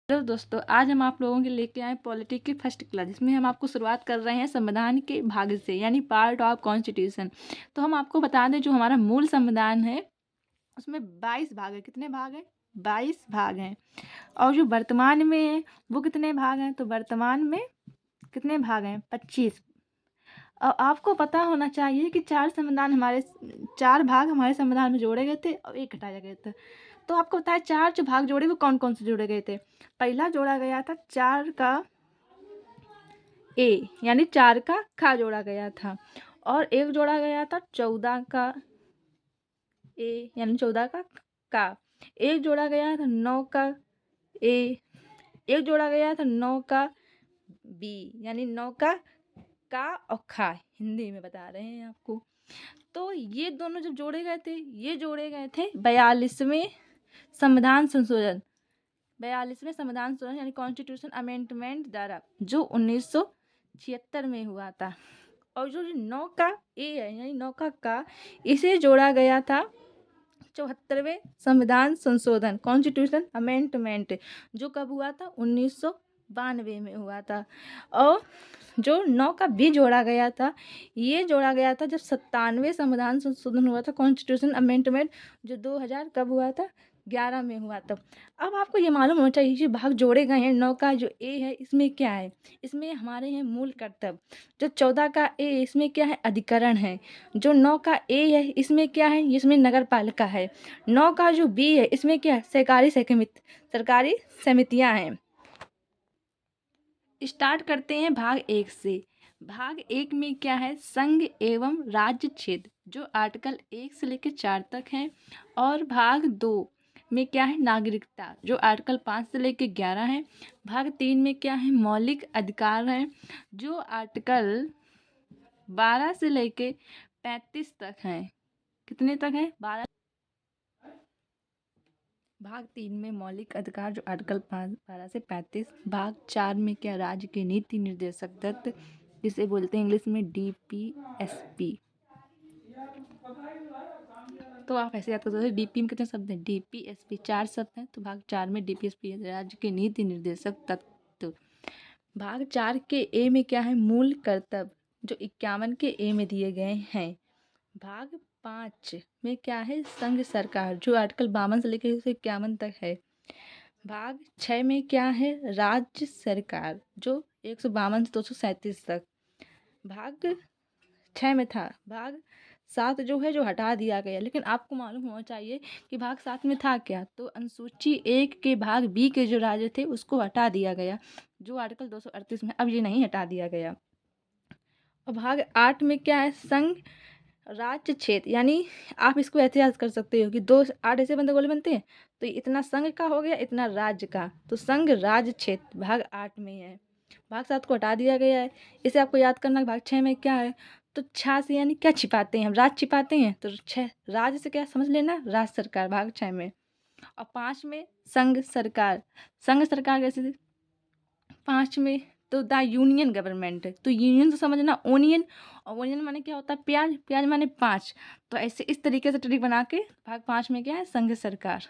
Hello दोस्तों, आज हम आप लोगों के लेके आए पॉलिटी की फर्स्ट क्लास, जिसमें हम आपको शुरुआत कर रहे हैं संविधान के भाग से, यानी पार्ट ऑफ कॉन्स्टिट्यूशन। तो हम आपको बता दें, जो हमारा मूल संविधान है उसमें 22 भाग है। कितने भाग हैं? 22 भाग हैं। और जो वर्तमान में है वो कितने भाग हैं? तो वर्तमान में कितने भाग हैं? 25। और आपको पता होना चाहिए कि चार भाग हमारे संविधान में जोड़े गए थे और एक हटाया गया था। तो आपको पता है चार जो भाग जोड़े वो कौन कौन से जोड़े गए थे? पहला जोड़ा गया था 4 का ए, यानी 4 का खा जोड़ा गया था। और एक जोड़ा गया था 14 का ए, यानी 14 का। एक जोड़ा गया था 9 का ए। एक जोड़ा गया था 9 का बी, यानी 9 का और खा। हिंदी में बता रहे हैं आपको। तो ये दोनों जब जोड़े गए थे, ये जोड़े गए थे 42वें संविधान संशोधन 42वें संविधान संशोधन यानी कॉन्स्टिट्यूशन अमेंडमेंट द्वारा, जो 1976 में हुआ था। और जो 9 का ए है, यानी 9 का, इसे जोड़ा गया था 74वें संविधान संशोधन कॉन्स्टिट्यूशन अमेंडमेंट, जो कब हुआ था? 1992 में हुआ था। और जो 9 का बी जोड़ा गया था, ये जोड़ा गया था जब 97वें संविधान संशोधन हुआ था कॉन्स्टिट्यूशन अमेंडमेंट, जो 2000 कब हुआ था? 11 में हुआ था। अब आपको ये मालूम होना चाहिए, जो भाग जोड़े गए हैं 9 का जो ए है, इसमें क्या है? इसमें हमारे हैं मूल कर्तव्य। जो 14 का ए, इसमें क्या है? अधिकरण है। जो 9 का ए है, इसमें क्या है? इसमें नगर पालिका है। 9 का जो बी है, इसमें क्या है? सरकारी समितियां हैं। स्टार्ट करते हैं भाग 1 से। भाग 1 में क्या है? संघ एवं राज्य क्षेत्र, जो आर्टिकल 1 से लेकर 4 तक है। और भाग 2 में क्या है? नागरिकता, जो आर्टिकल 5 से लेकर 11 है। भाग 3 में क्या है? मौलिक अधिकार है, जो आर्टिकल 12 से लेकर 35 तक है। कितने तक है? 12। भाग 3 में मौलिक अधिकार, जो आर्टिकल 12 से 35। भाग 4 में क्या? राज्य के नीति निर्देशक तत्व, जिसे बोलते हैं इंग्लिश में DPSP। तो आप ऐसे याद कर सकते हैं, डीपी में कितने शब्द हैं? DPSP 4 शब्द हैं, तो भाग 4 में DPSP है, राज्य के नीति निर्देशक तत्व। भाग 4 के ए में क्या है? मूल कर्तव्य, जो 51 के ए में दिए गए हैं। भाग 5 में क्या है? संघ सरकार, जो आर्टिकल 52 से लेकर 51 तक है। भाग 6 में क्या है? राज्य सरकार, जो 152 से 237 तक। भाग 6 में था। भाग 7 जो है, जो हटा दिया गया। लेकिन आपको मालूम होना चाहिए कि भाग 7 में था क्या? तो अनुसूची 1 के भाग बी के जो राज्य थे, उसको हटा दिया गया, जो आर्टिकल 238 में। अब ये नहीं हटा दिया गया। और भाग 8 में क्या है? संघ राज्य क्षेत्र, यानी आप इसको ऐसे याद कर सकते हो कि 8 ऐसे बंदे गोले बनते हैं, तो इतना संघ का हो गया, इतना राज्य का, तो संघ राज्य क्षेत्र भाग 8 में है। भाग 7 को हटा दिया गया है। इसे आपको याद करना। भाग 6 में क्या है? तो 6 से यानी क्या छिपाते हैं हम? राज्य छिपाते हैं, तो 6 राज्य से क्या समझ लेना? राज्य सरकार भाग 6 में। और 5 में संघ सरकार। संघ सरकार कैसे? 5 में तो द यूनियन गवर्नमेंट है, तो यूनियन से समझना ओनियन, और ओनियन माने क्या होता है? प्याज। प्याज माने 5। तो ऐसे इस तरीके से ट्रिक बना के भाग 5 में क्या है? संघ सरकार।